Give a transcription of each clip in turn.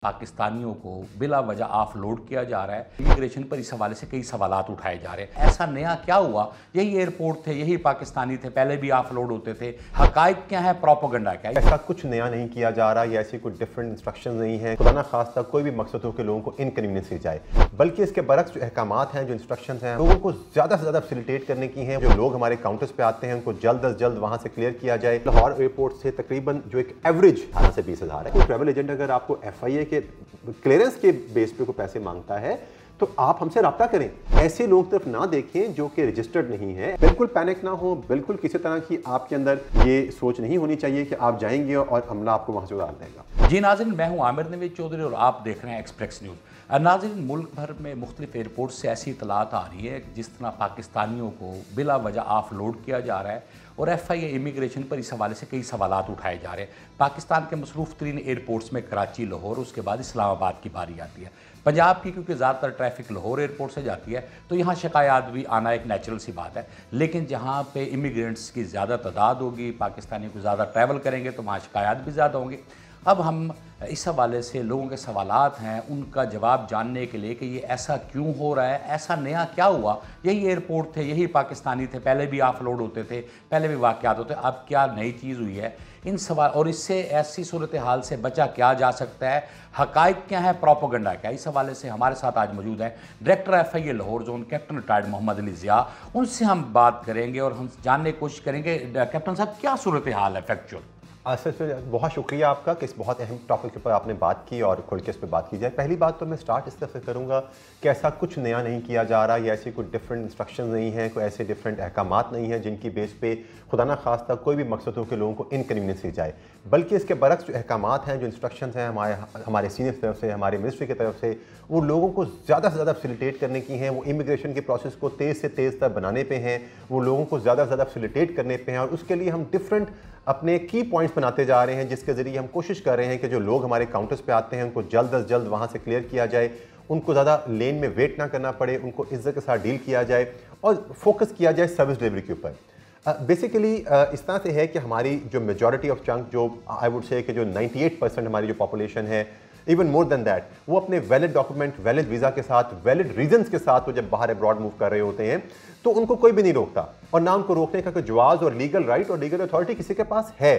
पाकिस्तानियों को बिला वजह ऑफलोड किया जा रहा है। इमिग्रेशन पर इस हवाले से कई सवालात उठाए जा रहे हैं। ऐसा नया क्या हुआ? यही एयरपोर्ट थे, यही पाकिस्तानी थे, पहले भी ऑफलोड होते थे। हकायक क्या है, प्रोपेगेंडा क्या है? ऐसा कुछ नया नहीं किया जा रहा या ऐसी कोई डिफरेंट इंस्ट्रक्शन नहीं है। खुदा ना खास्ता कोई भी मकसद हो कि लोगों को इनकन्वीनियंस दी जाए, बल्कि इसके बरक्स जो अहकामात हैं, जो इंस्ट्रक्शन हैं, लोगों को ज़्यादा से ज़्यादा फैसिलिटेट करने की हैं। जो लोग हमारे काउंटर्स पे आते हैं उनको जल्द अज जल्द वहाँ से क्लियर किया जाए। लाहौर एयरपोर्ट से तकरीबन जो एक एवरेज 18 से 20 हज़ार है। कोई ट्रैवल एजेंट अगर आपको FIA के क्लियरेंस के बेस पे को पैसे मांगता है तो आप हमसे रब्ता करें। ऐसे लोग तरफ ना देखें जो कि रजिस्टर्ड नहीं है। बिल्कुल पैनिक ना हो, बिल्कुल किसी तरह की आपके अंदर ये सोच नहीं होनी चाहिए कि आप जाएंगे और अमला आपको वहां से उतार देगा। जी नाज़रीन, मैं हूं आमिर नवीद चौधरी और आप देख रहे हैं एक्सप्रेस न्यूज़। नाज़रीन, मुल्क भर में मुख्तलिफ एयरपोर्ट से ऐसी इतलात आ रही है जिस तरह पाकिस्तानियों को बिला वजह ऑफलोड किया जा रहा है और FIA इमिग्रेशन पर इस हवाले से कई सवालात उठाए जा रहे हैं। पाकिस्तान के मसरूफ़ तरीन एयरपोर्ट्स में कराची, लाहौर, उसके बाद इस्लामाबाद की बारी आती है। पंजाब की क्योंकि ज़्यादातर ट्रैफिक लाहौर एयरपोर्ट से जाती है तो यहाँ शिकायत भी आना एक नेचुरल सी बात है। लेकिन जहाँ पे इमिग्रेंट्स की ज़्यादा तादाद होगी, पाकिस्तानियों को ज़्यादा ट्रैवल करेंगे तो वहाँ शिकायत भी ज़्यादा होंगी। अब हम इस हवाले से लोगों के सवालात हैं, उनका जवाब जानने के लिए कि ये ऐसा क्यों हो रहा है, ऐसा नया क्या हुआ? यही एयरपोर्ट थे, यही पाकिस्तानी थे, पहले भी ऑफलोड होते थे, पहले भी वाक़यात होते, अब क्या नई चीज़ हुई है? इन सवाल और इससे ऐसी सूरत हाल से बचा क्या जा सकता है? हकायक क्या है, प्रोपेगेंडा क्या? इस हवाले से हमारे साथ आज मौजूद हैं director FIA Lahore zone captain retired Mohammad Ali Zia. उनसे हम बात करेंगे और हम जानने की कोशिश करेंगे कैप्टन साहब क्या सूरत हाल है फैक्चुअल। सर बहुत शुक्रिया आपका कि इस बहुत अहम टॉपिक के ऊपर आपने बात की और खुल के इस पर बात की जाए। पहली बात तो मैं स्टार्ट इस तरह से करूँगा कि ऐसा कुछ नया नहीं किया जा रहा या ऐसी कोई डिफरेंट इंस्ट्रक्शन नहीं है, कोई ऐसे डिफरेंट अहकामात नहीं हैं जिनकी बेस पे खुदा ना खास्ता कोई भी मकसद हो कि लोगों को इनकन्वीनियंस दी जाए, बल्कि इसके बरक्स जो अहकामात हैं, जो इंस्ट्रक्शन हैं हमारे सीनियर तरफ से, हमारे मिनिस्ट्री की तरफ से, वो लोगों को ज़्यादा से ज़्यादा फैसिलिटेट करने की हैं। वो इमिग्रेशन के प्रोसेस को तेज़ से तेज़ तक बनाने पे हैं, वो लोगों को ज़्यादा से ज़्यादा फैसिलिटेट करने पे हैं और उसके लिए हम डिफरेंट अपने की पॉइंट्स बनाते जा रहे हैं, जिसके ज़रिए हम कोशिश कर रहे हैं कि जो लोग हमारे काउंटर्स पे आते हैं उनको जल्द अज जल्द वहाँ से क्लियर किया जाए, उनको ज़्यादा लेन में वेट ना करना पड़े, उनको इज्जत के साथ डील किया जाए और फोकस किया जाए सर्विस डिलीवरी के ऊपर। बेसिकली इस तरह से है कि हमारी जो मेजॉरिटी ऑफ चंक, जो आई वुड से कि जो 98% हमारी जो पॉपुलेशन है, इवन मोर देन दैट, वो अपने वैलिड डॉक्यूमेंट, वैलिड वीज़ा के साथ, वैलिड रीजंस के साथ वो जब बाहर अब्रॉड मूव कर रहे होते हैं तो उनको कोई भी नहीं रोकता और ना उनको रोकने का कोई जवाज़ और लीगल राइट और लीगल अथॉरिटी किसी के पास है।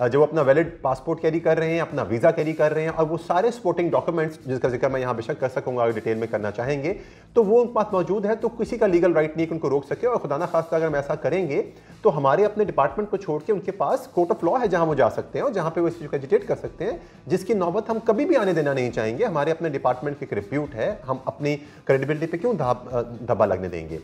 जब अपना वैलिड पासपोर्ट कैरी कर रहे हैं, अपना वीज़ा कैरी कर रहे हैं और वो सारे सपोर्टिंग डॉक्यूमेंट्स जिसका जिक्र मैं यहाँ बेशक कर सकूंगा अगर डिटेल में करना चाहेंगे, तो वो उनके पास मौजूद है, तो किसी का लीगल राइट नहीं कि उनको रोक सके। और खुदा ना खास्ता अगर हम ऐसा करेंगे तो हमारे अपने डिपार्टमेंट को छोड़ के उनके पास कोर्ट ऑफ लॉ है जहाँ वो जा सकते हैं और जहाँ पे वो इस चीज़ को एजिटेट कर सकते हैं, जिसकी नौबत हम कभी भी आने देना नहीं चाहेंगे। हमारे अपने डिपार्टमेंट की एक रिप्यूट है, हम अपनी क्रेडिबिलिटी पे क्यों धब्बा लगने देंगे।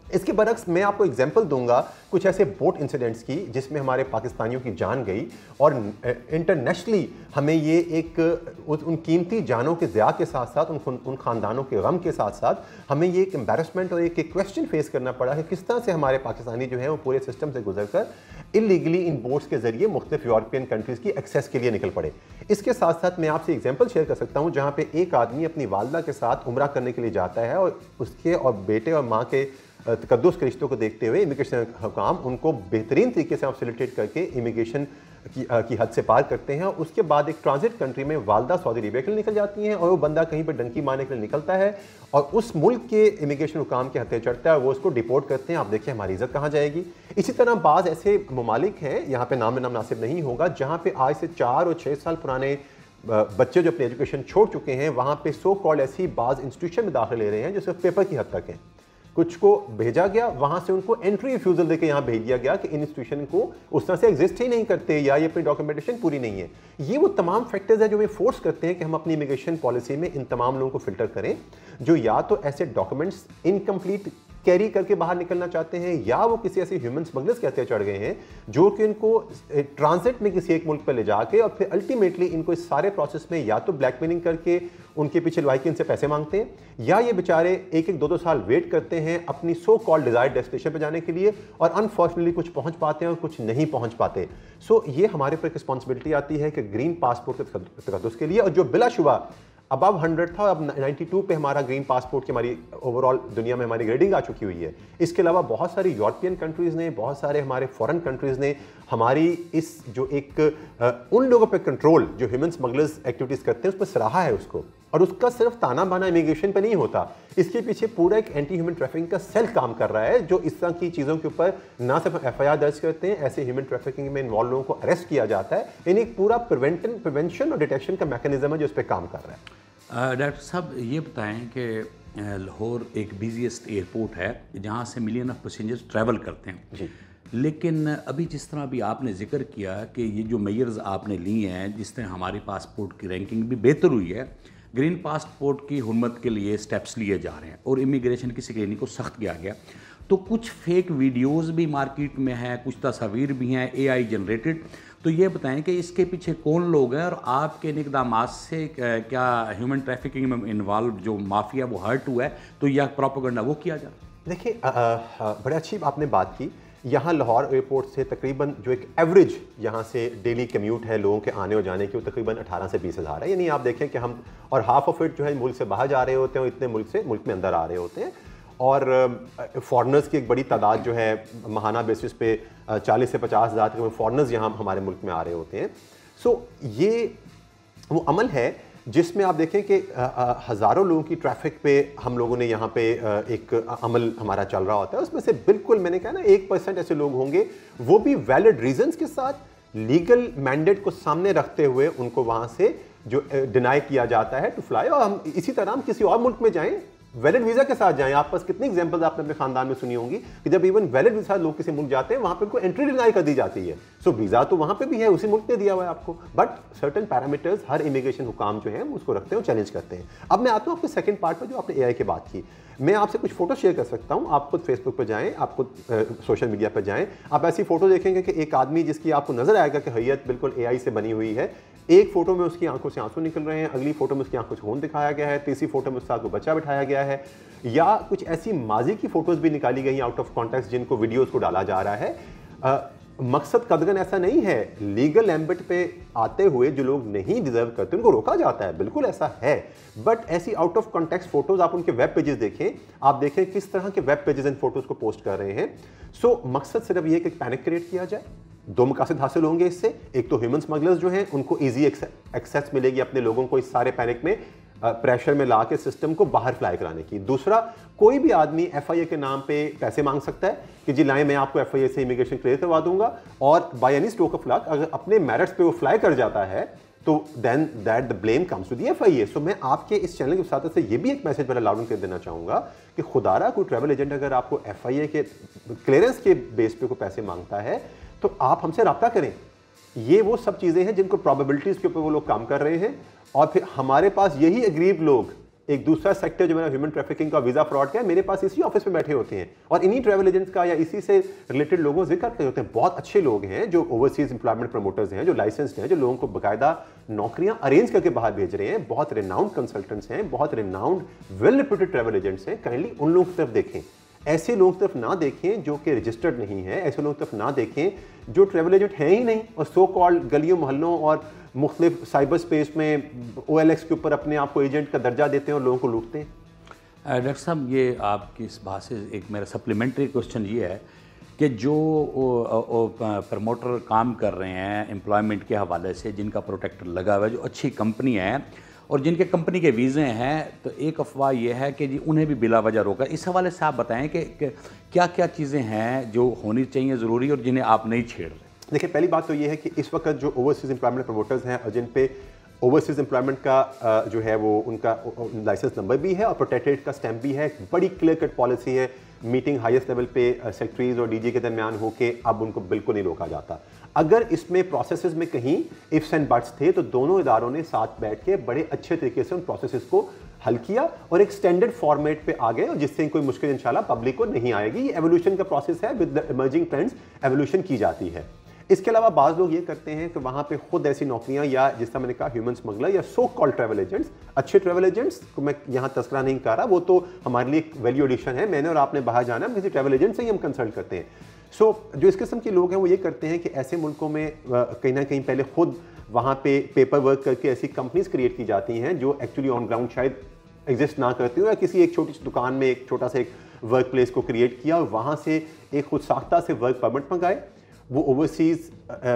इसके बरक्स मैं आपको एग्जांपल दूंगा कुछ ऐसे बोट इंसिडेंट्स की जिसमें हमारे पाकिस्तानियों की जान गई और इंटरनेशनली हमें ये एक उन कीमती जानों के ज़िया के साथ साथ उन ख़ानदानों के गम के साथ साथ हमें ये एक एम्बैरसमेंट और एक क्वेश्चन फेस करना पड़ा कि किस तरह से हमारे पाकिस्तानी जो है वो पूरे सिस्टम से गुजर कर इलीगली इन बोट्स के जरिए मुख्तलिफ यूरोपियन कंट्रीज़ की एक्सेस के लिए निकल पड़े। इसके साथ साथ मैं आपसे एग्जाम्पल शेयर कर सकता हूँ जहाँ पे एक आदमी अपनी वालदा के साथ उम्रा करने के लिए जाता है और उसके और बेटे और माँ के तकद्दुस के रिश्तों को देखते हुए इमिग्रेशन हुकाम उनको बेहतरीन तरीके से फैसिलिटेट करके इमिग्रेशन की हद से पार करते हैं। और उसके बाद एक ट्रांजिट कंट्री में वालदा सऊदी अरेबिया के लिए निकल जाती हैं और वो बंदा कहीं पर डंकी मारने के लिए निकलता है और उस मुल्क के इमिग्रेशन हुकाम के हत्थे चढ़ता है, वो उसको डिपोर्ट करते हैं। आप देखिए हमारी इज्जत कहाँ जाएगी। इसी तरह बाज़ ऐसे ममालिक हैं, यहाँ पे नाम नासिब नहीं होगा, जहाँ पे आज से 4 और 6 साल पुराने बच्चे जो अपनी एजुकेशन छोड़ चुके हैं वहाँ पे सो कॉल्ड ऐसी बाज़ इंस्टीट्यूशन में दाखिल ले रहे हैं जो सिर्फ पेपर की हद तक हैं। कुछ को भेजा गया, वहां से उनको एंट्री रिफ्यूजल देकर यहां भेज दिया गया कि इन इंस्टीट्यूशन को उस तरह से एग्जिस्ट ही नहीं करते या ये अपनी डॉक्यूमेंटेशन पूरी नहीं है। ये वो तमाम फैक्टर्स हैं जो हमें फोर्स करते हैं कि हम अपनी इमिग्रेशन पॉलिसी में इन तमाम लोगों को फिल्टर करें जो या तो ऐसे डॉक्यूमेंट्स इनकम्प्लीट कैरी करके बाहर निकलना चाहते हैं या वो किसी ऐसे ह्यूमन स्मगलर्स के हत्थे चढ़ गए हैं जो कि इनको ट्रांजिट में किसी एक मुल्क पर ले जाके और फिर अल्टीमेटली इनको इस सारे प्रोसेस में या तो ब्लैकमेलिंग करके उनके पीछे लवाई इनसे पैसे मांगते हैं या ये बेचारे 1-1, 2-2 साल वेट करते हैं अपनी सो कॉल्ड डिजायर्ड डेस्टिनेशन पर जाने के लिए और अनफॉर्चुनेटली कुछ पहुंच पाते हैं और कुछ नहीं पहुंच पाते। सो ये हमारे पर रिस्पॉन्सिबिलिटी आती है कि ग्रीन पासपोर्ट के तकद्दुस के लिए और जो बिलाशुबा अबव 100 था, अब 92 पे हमारा ग्रीन पासपोर्ट की हमारी ओवरऑल दुनिया में हमारी ग्रेडिंग आ चुकी हुई है। इसके अलावा बहुत सारी यूरोपियन कंट्रीज़ ने, बहुत सारे हमारे फॉरेन कंट्रीज़ ने हमारी इस जो एक उन लोगों पे कंट्रोल जो ह्यूमन स्मगलर्स एक्टिविटीज़ करते हैं उस पर सराहा है उसको। और उसका सिर्फ ताना बाना इमिग्रेशन पे नहीं होता, इसके पीछे पूरा एक एंटी ह्यूमन ट्रैफिकिंग का सेल काम कर रहा है, जो इस तरह की चीज़ों के ऊपर ना सिर्फ FIR दर्ज करते हैं, ऐसे ह्यूमन ट्रैफिकिंग में इन्वॉल्व लोगों को अरेस्ट किया जाता है। यानी एक पूरा प्रिवेंशन और डिटेक्शन का मैकेनिज्म है जो इस पर काम कर रहा है। डॉक्टर साहब ये बताएं कि लाहौर एक बिजीएस्ट एयरपोर्ट है जहाँ से मिलियन ऑफ पैसेंजर्स ट्रैवल करते हैं जी। लेकिन अभी जिस तरह अभी आपने जिक्र किया कि ये जो मेयर्स आपने ली हैं, जिस तरह हमारी पासपोर्ट की रैंकिंग भी बेहतर हुई है, ग्रीन पासपोर्ट की हुर्मत के लिए स्टेप्स लिए जा रहे हैं और इमिग्रेशन की स्क्रीनिंग को सख्त किया गया, तो कुछ फेक वीडियोस भी मार्केट में हैं, कुछ तस्वीर भी हैं AI जनरेटेड। तो ये बताएं कि इसके पीछे कौन लोग हैं और आपके इन इक़दामात से क्या ह्यूमन ट्रैफिकिंग में इन्वॉल्व जो माफिया वो हर्ट हुआ है, तो यह प्रोपेगेंडा वो किया जा रहा है? देखिए, बड़े अच्छी आपने बात की। यहाँ लाहौर एयरपोर्ट से तकरीबन जो एक एवरेज यहाँ से डेली कम्यूट है लोगों के आने और जाने की, वो तकरीबन 18 से 20 हज़ार है। यानी आप देखें कि हम, और हाफ ऑफ इट जो है मुल्क से बाहर जा रहे होते हैं और इतने मुल्क से मुल्क में अंदर आ रहे होते हैं। और फॉरनर्स की एक बड़ी तादाद जो है माहाना बेसिस पे 40 से 50 हज़ार तक फॉरनर्स यहाँ हमारे मुल्क में आ रहे होते हैं। सो ये वो अमल है जिसमें आप देखें कि हज़ारों लोगों की ट्रैफिक पे हम लोगों ने यहाँ पे एक अमल हमारा चल रहा होता है। उसमें से बिल्कुल मैंने कहा ना 1% ऐसे लोग होंगे, वो भी वैलिड रीजंस के साथ लीगल मैंडेट को सामने रखते हुए उनको वहाँ से जो डिनाई किया जाता है टू फ्लाई। और हम इसी तरह हम किसी और मुल्क में जाएं वैलिड वीज़ा के साथ जाएं। आप पास कितनी एग्जांपल्स आपने अपने खानदान में सुनी होंगी कि जब इवन वैलिड वीज़ा के साथ लोग किसी मुल्क जाते हैं वहाँ पे उनको एंट्री डिनाई कर दी जाती है। सो वीज़ा तो वहाँ पे भी है, उसी मुल्क ने दिया हुआ है आपको, बट सर्टेन पैरामीटर्स हर इमिग्रेशन हुकाम जो है उसको रखते हैं और चैलेंज करते हैं। अब मैं आता हूँ आपके सेकंड पार्ट पर जो आपने AI की बात की। मैं आपसे कुछ फोटो शेयर कर सकता हूँ, आप खुद फेसबुक पर जाएँ, आप खुद सोशल मीडिया पर जाएँ, आप ऐसी फोटो देखेंगे कि एक आदमी जिसकी आपको नजर आएगा कि हैयत बिल्कुल AI से बनी हुई है। एक फोटो में उसकी आंखों से आंसू निकल रहे हैं, अगली फोटो में उसकी आंखों से खून दिखाया गया है, तीसरी फोटो में उसका बच्चा बिठाया गया है, या कुछ ऐसी माजी की फोटोज भी निकाली गई आउट ऑफ कॉन्टेक्स्ट जिनको वीडियोस को डाला जा रहा है। मकसद कदगन ऐसा नहीं है, लीगल एम्बिट पे आते हुए जो लोग नहीं डिजर्व करते उनको रोका जाता है, बिल्कुल ऐसा है। बट ऐसी आउट ऑफ कॉन्टेक्स्ट फोटोज आप उनके वेब पेजेस देखें, आप देखें किस तरह के वेब पेजेस इन फोटोज को पोस्ट कर रहे हैं। सो मकसद सिर्फ ये कि पैनिक क्रिएट किया जाए। दो मकासद हासिल होंगे इससे, एक तो ह्यूमन स्मगलर्स जो हैं उनको ईजी एक्सेस मिलेगी अपने लोगों को इस सारे पैनिक में प्रेशर में ला के सिस्टम को बाहर फ्लाई कराने की। दूसरा, कोई भी आदमी FIA के नाम पे पैसे मांग सकता है कि जी लाएं मैं आपको FIA से इमिग्रेशन क्लियर करवा दूंगा, और by any stroke of luck अगर अपने मेरिट्स पे वो फ्लाई कर जाता है तो then that the blame comes to the FIA। So मैं आपके इस चैनल के साथ से ये भी एक मैसेज बड़ा लाउड कर देना चाहूँगा कि खुदारा कोई ट्रैवल एजेंट अगर आपको FIA के क्लियरेंस के बेस पे कोई पैसे मांगता है तो आप हमसे रब्ता करें। ये वो सब चीज़ें हैं जिनको प्रोबेबिलिटीज़ के ऊपर वो लोग काम कर रहे हैं, और फिर हमारे पास यही अग्रीव लोग, एक दूसरा सेक्टर जो मेरा ह्यूमन ट्रैफिकिंग का, वीज़ा फ्रॉड का है, मेरे पास इसी ऑफिस में बैठे होते हैं और इन्हीं ट्रैवल एजेंट्स का या इसी से रिलेटेड लोगों से करते होते हैं। बहुत अच्छे लोग हैं जो ओवरसीज एम्प्लॉयमेंट प्रमोटर्स हैं, जो लाइसेंस्ड हैं, जो लोगों को बाकायदा नौकरियां अरेंज करके बाहर भेज रहे हैं, बहुत रिनाउंड कंसल्टेंट्स हैं, बहुत renowned well reputed travel agents हैं। काइंडली उन लोगों की तरफ देखें, ऐसे लोगों की तरफ ना देखें जो कि रजिस्टर्ड नहीं है, ऐसे लोगों की तरफ ना देखें जो ट्रैवल एजेंट हैं ही नहीं और सो कॉल्ड गलियों मोहल्लों और मुख्तलिफ साइबर स्पेस में OLX के ऊपर अपने आप को एजेंट का दर्जा देते हैं और लोगों को लूटते हैं। डॉक्टर साहब, ये आपकी इस बात से एक मेरा सप्लीमेंट्री क्वेश्चन ये है कि जो प्रमोटर काम कर रहे हैं एम्प्लॉयमेंट के हवाले से, जिनका प्रोटेक्टर लगा हुआ है, जो अच्छी कंपनी है और जिनके कंपनी के वीज़े हैं, तो एक अफवाह यह है कि जी उन्हें भी बिला वजह रोका। इस हवाले से आप बताएं कि क्या क्या चीज़ें हैं जो होनी चाहिए ज़रूरी और जिन्हें आप नहीं छेड़ रहे? देखिए, पहली बात तो ये है कि इस वक्त जो ओवरसीज एम्प्लॉयमेंट प्रमोटर्स हैं और जिन पे ओवरसीज एम्प्लॉयमेंट का जो है वो उनका लाइसेंस नंबर भी है और प्रोटेक्टेड का स्टैंप भी है, बड़ी क्लियर कट पॉलिसी है। मीटिंग हाईएस्ट लेवल पे सेक्रेटरीज और DG के दरमियान होके अब उनको बिल्कुल नहीं रोका जाता। अगर इसमें प्रोसेसेस में कहीं इफ्स एंड बट्स थे तो दोनों इदारों ने साथ बैठ के बड़े अच्छे तरीके से उन प्रोसेसेस को हल किया और एक स्टैंडर्ड फॉर्मेट पे आ गए, जिससे कोई मुश्किल इंशाल्लाह पब्लिक को नहीं आएगी। ये एवोल्यूशन का प्रोसेस है, with the emerging trends evolution की जाती है। इसके अलावा बाज़ लोग ये करते हैं कि वहाँ पे खुद ऐसी नौकरियाँ, या जिस तरह मैंने कहा ह्यूमन स्मगलर या सो कॉल्ड ट्रैवल एजेंट्स, अच्छे ट्रैवल एजेंट्स को मैं यहाँ तस्करा नहीं कर रहा, वो तो हमारे लिए एक वैल्यू एडिशन है। मैंने और आपने बाहर जाना, हम किसी ट्रैवल एजेंट से ही हम कंसल्ट करते हैं। सो जो इस किस्म के लोग हैं वो ये करते हैं कि ऐसे मुल्कों में कहीं ना कहीं पहले खुद वहाँ पे पेपर वर्क करके ऐसी कंपनीज क्रिएट की जाती हैं जो एक्चुअली ऑन ग्राउंड शायद एग्जिस्ट ना करती हो, या किसी एक छोटी सी दुकान में एक छोटा सा एक वर्क प्लेस को क्रिएट किया और वहाँ से एक खुद साख्ता से वर्क परमिट मंगाए। वो ओवरसीज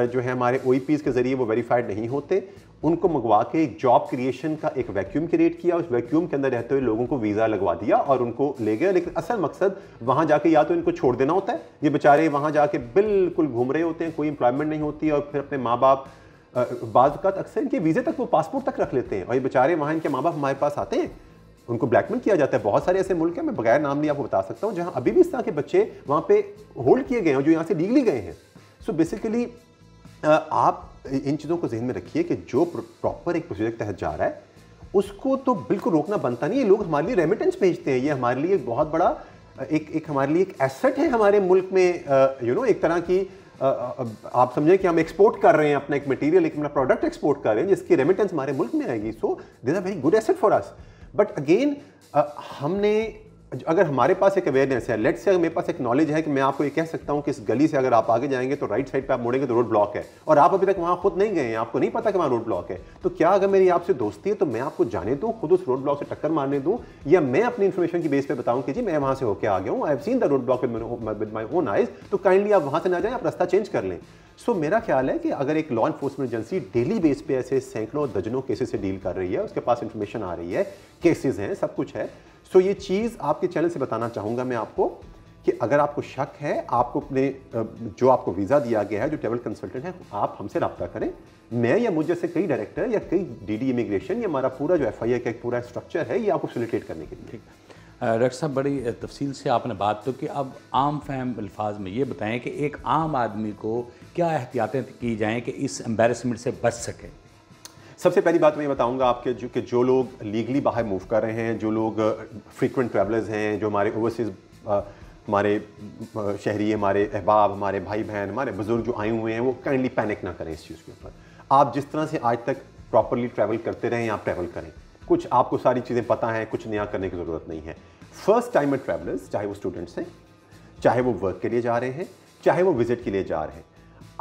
जो है हमारे OEPs के जरिए वो वेरीफाइड नहीं होते, उनको मंगवा के एक जॉब क्रिएशन का एक वैक्यूम क्रिएट किया, उस वैक्यूम के अंदर रहते हुए लोगों को वीज़ा लगवा दिया और उनको ले गए। लेकिन असल मकसद वहाँ जाके या तो इनको छोड़ देना होता है, ये बेचारे वहाँ जाके बिल्कुल घूम रहे होते हैं, कोई इंप्लॉयमेंट नहीं होती, और फिर अपने माँ बाप बाज़ अक्सर इनके वीज़े तक वो पासपोर्ट तक रख लेते हैं, और ये बेचारे वहाँ इनके माँ बाप हमारे पास आते हैं, उनको ब्लैकमेल किया जाता है। बहुत सारे ऐसे मुल्क हैं, मैं बगैर नाम लिए आपको बता सकता हूँ, जहाँ अभी भी इस तरह के बच्चे वहाँ पे होल्ड किए गए हैं जो यहाँ से लीगली गए हैं। सो बेसिकली आप इन चीज़ों को जहन में रखिए कि जो प्रॉपर एक प्रोसीजर के तहत जा रहा है उसको तो बिल्कुल रोकना बनता नहीं है। लोग हमारे लिए रेमिटेंस भेजते हैं, ये हमारे लिए एक बहुत बड़ा एक हमारे लिए एक एसेट है हमारे मुल्क में। एक तरह की आप समझें कि हम एक्सपोर्ट कर रहे हैं अपना एक मटेरियल, एक अपना प्रोडक्ट एक्सपोर्ट कर रहे हैं जिसकी रेमिटेंस हमारे मुल्क में आएगी। So this are very good asset for us. But again हमने, अगर हमारे पास एक अवेयरनेस है, लेट्स से अगर मेरे पास एक नॉलेज है कि मैं आपको ये कह सकता हूँ कि इस गली से अगर आप आगे जाएंगे तो राइट साइड पे आप मुड़ेंगे तो रोड ब्लॉक है, और आप अभी तक वहाँ खुद नहीं गए हैं, आपको नहीं पता कि वहाँ रोड ब्लॉक है, तो क्या अगर मेरी आपसे दोस्ती है तो मैं आपको जाने दूँ, खुद उस रोड ब्लॉक से टक्कर मारने दूँ, या मैं अपनी इन्फॉर्मेशन की बेस पे बताऊँ कि जी मैं वहाँ से होकर आ गया हूँ, I have seen the road block with my own eyes, तो काइंडली आप वहाँ से ना जाएं, आप रास्ता चेंज कर लें। सो मेरा ख्याल है कि अगर एक law enforcement agency daily base पे ऐसे सैकड़ों दर्जनों केसेस से डील कर रही है, उसके पास इंफॉर्मेशन आ रही है, केसेस हैं, सब कुछ है, सो ये चीज़ आपके चैनल से बताना चाहूँगा मैं आपको कि अगर आपको शक है, आपको अपने जो आपको वीज़ा दिया गया है, जो ट्रैवल कंसल्टेंट है, आप हमसे रब्ता करें। मैं या मुझ जैसे कई डायरेक्टर या कई DD इमिग्रेशन, या हमारा पूरा जो FIA का एक पूरा स्ट्रक्चर है, ये आपको फैसिलिटेट करने के लिए। डॉक्टर साहब, बड़ी तफसील से आपने बात तो कि अब आम फहम अल्फाज में ये बताएं कि एक आम आदमी को क्या एहतियातें की जाएं कि इस एम्बेरसमेंट से बच सके। सबसे पहली बात मैं ये बताऊंगा आपके कि जो लोग लीगली बाहर मूव कर रहे हैं, जो लोग फ्रीक्वेंट ट्रैवलर्स हैं, जो हमारे ओवरसीज हमारे शहरी, हमारे अहबाब, हमारे भाई बहन, हमारे बुजुर्ग जो आए हुए हैं, वो काइंडली पैनिक ना करें इस चीज़ के ऊपर। आप जिस तरह से आज तक प्रॉपरली ट्रैवल करते रहें, आप ट्रैवल करें। कुछ आपको सारी चीज़ें पता हैं, कुछ नया करने की ज़रूरत नहीं है। फर्स्ट टाइमर ट्रैवलर्स, चाहे वो स्टूडेंट्स हैं, चाहे वो वर्क के लिए जा रहे हैं, चाहे वो विजिट के लिए जा रहे हैं,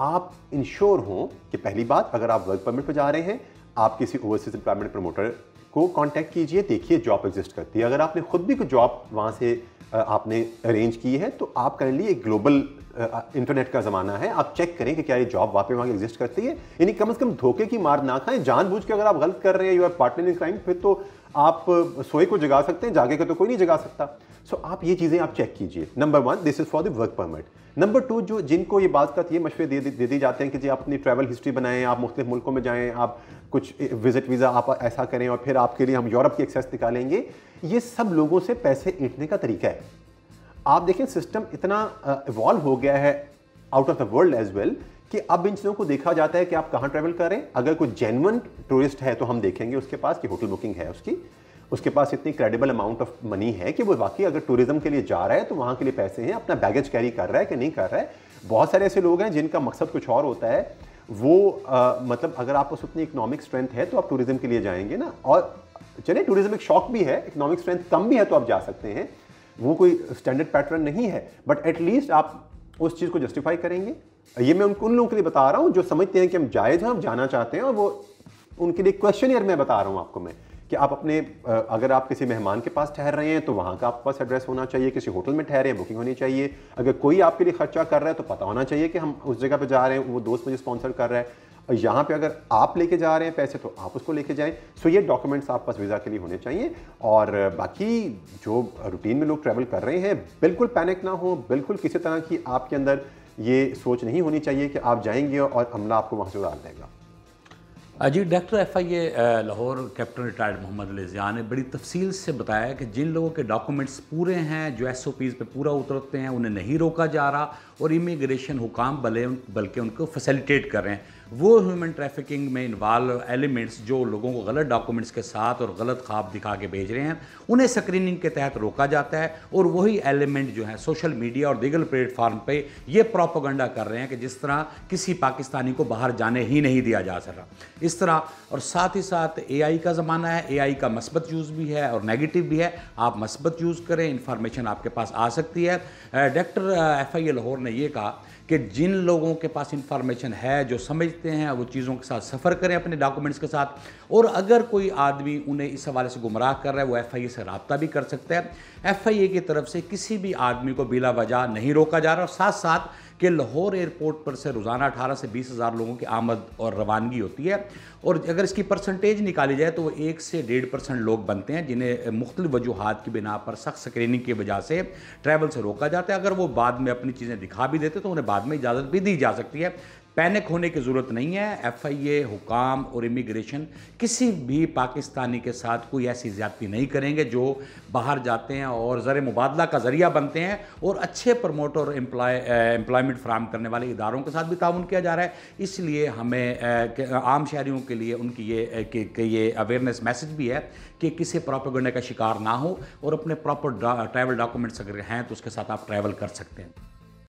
आप इंश्योर हों कि पहली बात, अगर आप वर्क परमिट पर जा रहे हैं, आप किसी ओवरसीज एम्प्लॉयमेंट प्रमोटर को कांटेक्ट कीजिए, देखिए जॉब एग्जिस्ट करती है। अगर आपने खुद भी कोई जॉब वहाँ से आपने अरेंज की है, तो आप काइंडली एक ग्लोबल इंटरनेट का ज़माना है, आप चेक करें कि क्या ये जॉब वहाँ पे वहाँ एग्जिस्ट करती है। यानी कम से कम धोखे की मार ना खाएं। जानबूझ के अगर आप गलत कर रहे हैं, you are partner in crime, फिर तो आप सोए को जगा सकते हैं, जागे को तो कोई नहीं जगा सकता। सो आप ये चीज़ें आप चेक कीजिए। Number 1, this is for the work permit. Number 2, जो जिनको ये बात का ये मशवरे दे दी जाते हैं कि जी आप अपनी ट्रैवल हिस्ट्री बनाएं, आप मुख्तलिफ मुल्कों में जाएं, आप कुछ विजिट वीज़ा आप ऐसा करें और फिर आपके लिए हम यूरोप की एक्सेस निकालेंगे, ये सब लोगों से पैसे ईंटने का तरीका है। आप देखें सिस्टम इतना इवॉल्व हो गया है out of the world as well कि अब इन चीज़ों को देखा जाता है कि आप कहाँ ट्रैवल करें। अगर कोई जेन्युइन टूरिस्ट है तो हम देखेंगे उसके पास कि होटल बुकिंग है उसके पास इतनी क्रेडिबल अमाउंट ऑफ मनी है कि वो वाकई अगर टूरिज्म के लिए जा रहा है तो वहाँ के लिए पैसे हैं, अपना बैगेज कैरी कर रहा है कि नहीं कर रहा है। बहुत सारे ऐसे लोग हैं जिनका मकसद कुछ और होता है, वो मतलब अगर आपको उतनी इकोनॉमिक स्ट्रेंथ है तो आप टूरिज्म के लिए जाएंगे ना। और चलिए टूरिज्म एक शौक भी है, इकोनॉमिक स्ट्रेंथ कम भी है तो आप जा सकते हैं, वो कोई स्टैंडर्ड पैटर्न नहीं है, बट एटलीस्ट आप उस चीज़ को जस्टिफाई करेंगे। ये मैं उन लोगों के लिए बता रहा हूँ जो समझते हैं कि हम जायज़ हैं, हम जाना चाहते हैं, और वो उनके लिए क्वेश्चनियर मैं बता रहा हूँ आपको मैं कि आप अपने अगर आप किसी मेहमान के पास ठहर रहे हैं तो वहाँ का आपके पास एड्रेस होना चाहिए, किसी होटल में ठहरे हैं बुकिंग होनी चाहिए, अगर कोई आपके लिए खर्चा कर रहा है तो पता होना चाहिए कि हम उस जगह पे जा रहे हैं, वो दोस्त मुझे स्पॉन्सर कर रहा है, और यहाँ पे अगर आप लेके जा रहे हैं पैसे तो आप उसको लेके जाएं। सो ये डॉक्यूमेंट्स आप पास वीज़ा के लिए होने चाहिए। और बाकी जो रूटीन में लोग ट्रैवल कर रहे हैं, बिल्कुल पैनिक ना हो, बिल्कुल किसी तरह की आपके अंदर ये सोच नहीं होनी चाहिए कि आप जाएंगे और अमला आपको वहाँ से उतार देगा। जी, doctor FIA Lahore captain retired Mohammad Ali Zia ने बड़ी तफसील से बताया कि जिन लोगों के डॉक्यूमेंट्स पूरे हैं, जो SOPs पे पूरा उतरते हैं, उन्हें नहीं रोका जा रहा, और इमिग्रेशन हुकाम बल्कि उनको फैसिलिटेट कर रहे हैं। वो ह्यूमन ट्रैफिकिंग में इन्वॉल्व एलिमेंट्स जो लोगों को गलत डॉक्यूमेंट्स के साथ और गलत ख्वाब दिखा के भेज रहे हैं, उन्हें स्क्रीनिंग के तहत रोका जाता है। और वही एलिमेंट जो है सोशल मीडिया और दीगर प्लेटफार्म पे ये प्रोपेगेंडा कर रहे हैं कि जिस तरह किसी पाकिस्तानी को बाहर जाने ही नहीं दिया जा सका इस तरह। और साथ ही साथ AI का ज़माना है, AI का मस्बत यूज़ भी है और नेगेटिव भी है। आप मस्बत यूज़ करें, इंफॉर्मेशन आपके पास आ सकती है। डॉक्टर FIA लाहौर ने यह कहा कि जिन लोगों के पास इंफॉर्मेशन है, जो समझते हैं, वो चीज़ों के साथ सफ़र करें अपने डॉक्यूमेंट्स के साथ। और अगर कोई आदमी उन्हें इस हवाले से गुमराह कर रहा है, वो FIA से रब्ता भी कर सकता है। FIA की तरफ से किसी भी आदमी को बिला वजह नहीं रोका जा रहा। और साथ साथ कि लाहौर एयरपोर्ट पर से रोज़ाना 18 से 20 हज़ार लोगों की आमद और रवानगी होती है, और अगर इसकी परसेंटेज निकाली जाए तो वो 1 से 1.5% लोग बनते हैं जिन्हें मुख्तलिफ वजूहात की बिना पर सख्त स्क्रीनिंग की वजह से ट्रैवल से रोका जाता है। अगर वो बाद में अपनी चीज़ें दिखा भी देते तो उन्हें बाद में इजाज़त भी दी जा सकती है। पैनिक होने की ज़रूरत नहीं है। FIA, हुकाम और इमिग्रेशन किसी भी पाकिस्तानी के साथ कोई ऐसी ज़्यादती नहीं करेंगे जो बाहर जाते हैं और ज़र मुबादला का ज़रिया बनते हैं, और अच्छे प्रमोटर और एम्प्लॉयमेंट फराहम करने वाले इदारों के साथ भी ताउन किया जा रहा है। इसलिए हमें आम शहरियों के लिए उनकी ये अवेयरनेस मैसेज भी है कि किसी प्रोपेगेंडा का शिकार ना हो, और अपने प्रॉपर ट्रैवल डॉक्यूमेंट्स अगर हैं तो उसके साथ आप ट्रैवल कर सकते हैं।